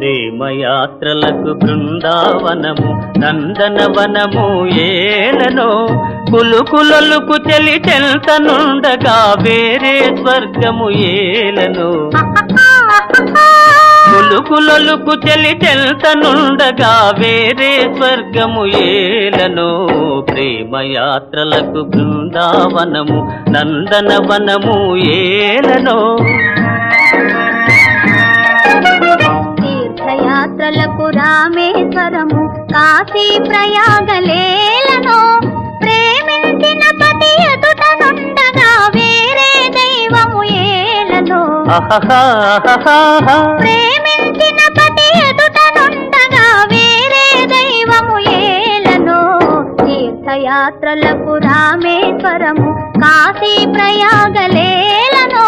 ప్రేమయాత్రలకు బృందావనము నందనవనము ఏలనో కులుకులలుకు చెలి చెల్తనుండగా వేరే స్వర్గము ఏలనో కులుకులలుకు చెలి చెల్తనుండగా వేరే స్వర్గము ఏలనో ప్రేమయాత్రలకు బృందావనము నందనవనము ఏలనో తీర్థయాత్రలకు రామేశ్వరము కాశీ ప్రయాగలేలనో ప్రేమించిన పతి ఎదుట నుండగా వేరే దైవము ఏలనో ప్రేమించిన పతి ఎదుట నుండగా వేరే దైవము ఏలనో తీర్థయాత్రలకు రామేశ్వరము కాశీ ప్రయాగలేలనో